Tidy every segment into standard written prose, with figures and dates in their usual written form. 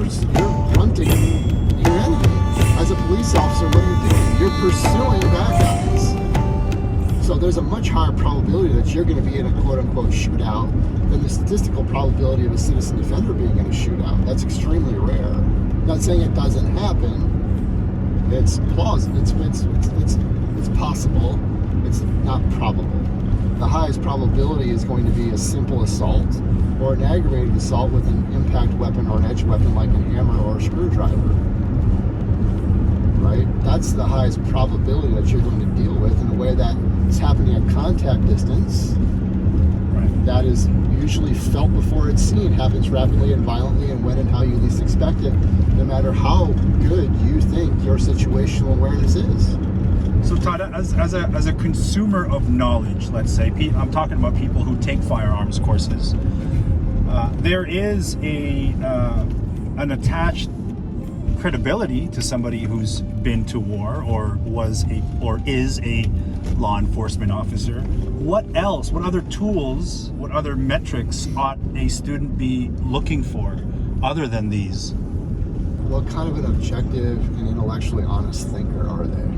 you're hunting your enemy. As a police officer, what are you doing? You're pursuing bad guys. So there's a much higher probability that you're going to be in a quote-unquote shootout than the statistical probability of a citizen defender being in a shootout. That's extremely rare. Not saying it doesn't happen. It's plausible. It's possible. It's not probable. The highest probability is going to be a simple assault or an aggravated assault with an impact weapon or an edge weapon like a hammer or a screwdriver. Right? That's the highest probability that you're going to deal with in a way that is happening at contact distance. Right. That is usually felt before it's seen, happens rapidly and violently and when and how you least expect it, no matter how good you think your situational awareness is. So Todd, as a consumer of knowledge, let's say, I'm talking about people who take firearms courses, there is an attached credibility to somebody who's been to war or is a law enforcement officer. What else? What other tools? What other metrics ought a student be looking for other than these? What kind of an objective and intellectually honest thinker are they?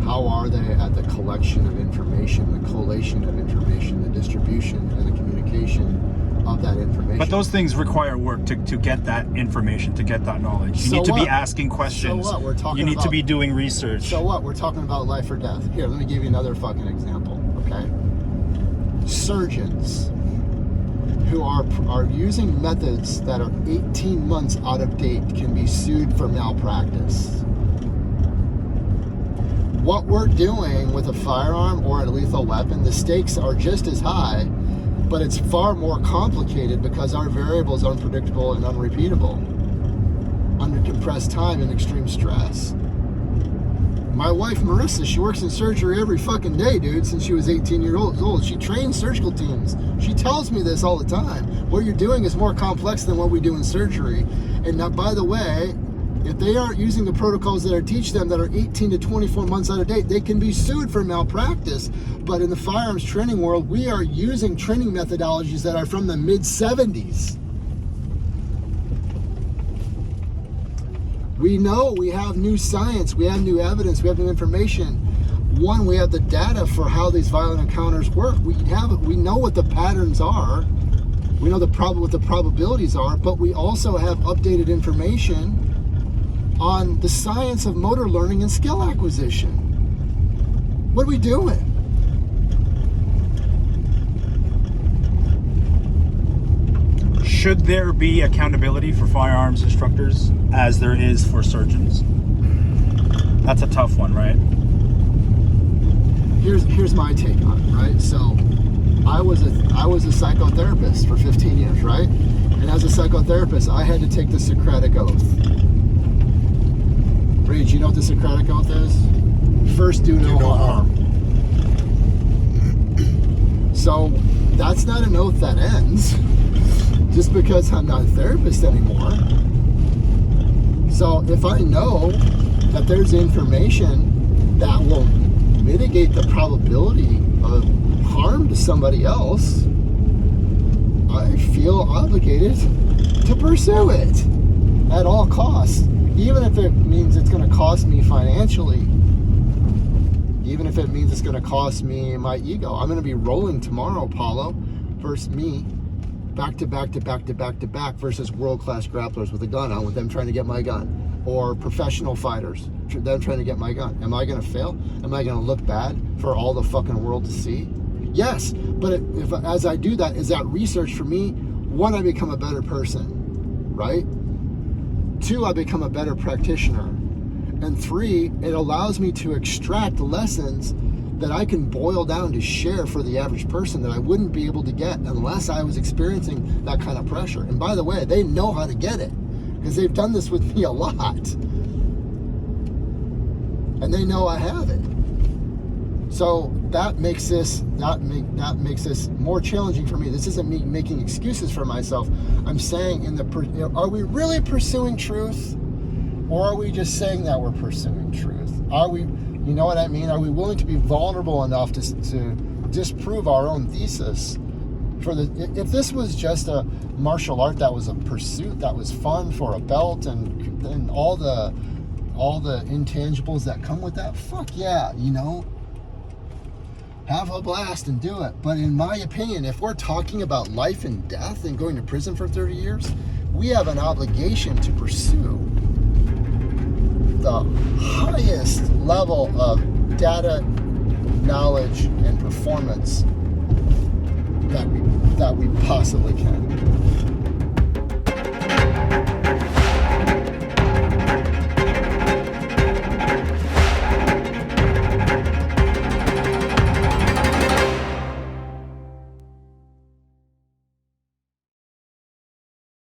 How are they at the collection of information, the collation of information, the distribution and the communication of that information? But those things require work to get that information, to get that knowledge. You need to be asking questions. So what? We're talking You need to about- be doing research. So what? We're talking about life or death. Here, let me give you another fucking example, okay? Surgeons who are using methods that are 18 months out of date can be sued for malpractice. What we're doing with a firearm or a lethal weapon, the stakes are just as high, but it's far more complicated because our variables are unpredictable and unrepeatable under compressed time and extreme stress. My wife, Marissa, she works in surgery every fucking day, dude, since she was 18 years old. She trains surgical teams. She tells me this all the time. What you're doing is more complex than what we do in surgery. And now, by the way, if they aren't using the protocols that I teach them that are 18 to 24 months out of date, they can be sued for malpractice. But in the firearms training world, we are using training methodologies that are from the mid-70s. We know we have new science, we have new evidence, we have new information. One, we have the data for how these violent encounters work. We know what the patterns are. We know what the probabilities are, but we also have updated information on the science of motor learning and skill acquisition. What are we doing? Should there be accountability for firearms instructors as there is for surgeons? That's a tough one, right? Here's my take on it, right? So I was a psychotherapist for 15 years, right? And as a psychotherapist, I had to take the Socratic Oath. Rage, you know what the Socratic Oath is? First, do no harm. So that's not an oath that ends just because I'm not a therapist anymore. So if I know that there's information that will mitigate the probability of harm to somebody else, I feel obligated to pursue it at all costs. Even if it means it's going to cost me financially, even if it means it's going to cost me my ego. I'm going to be rolling tomorrow, Paulo, versus me, back to back to back to back to back versus world-class grapplers with a gun on, with them trying to get my gun, or professional fighters, them trying to get my gun. Am I going to fail? Am I going to look bad for all the fucking world to see? Yes, but if as I do that, is that research for me? One, I become a better person, right? Two, I become a better practitioner. And three, it allows me to extract lessons that I can boil down to share for the average person that I wouldn't be able to get unless I was experiencing that kind of pressure. And by the way, they know how to get it because they've done this with me a lot. And they know I have it. So that makes this more challenging for me. This isn't me making excuses for myself. I'm saying, are we really pursuing truth, or are we just saying that we're pursuing truth? Are we, you know what I mean? Are we willing to be vulnerable enough to disprove our own thesis If this was just a martial art that was a pursuit that was fun for a belt and all the intangibles that come with that, fuck yeah, have a blast and do it. But in my opinion, if we're talking about life and death and going to prison for 30 years, we have an obligation to pursue the highest level of data, knowledge, and performance that we possibly can.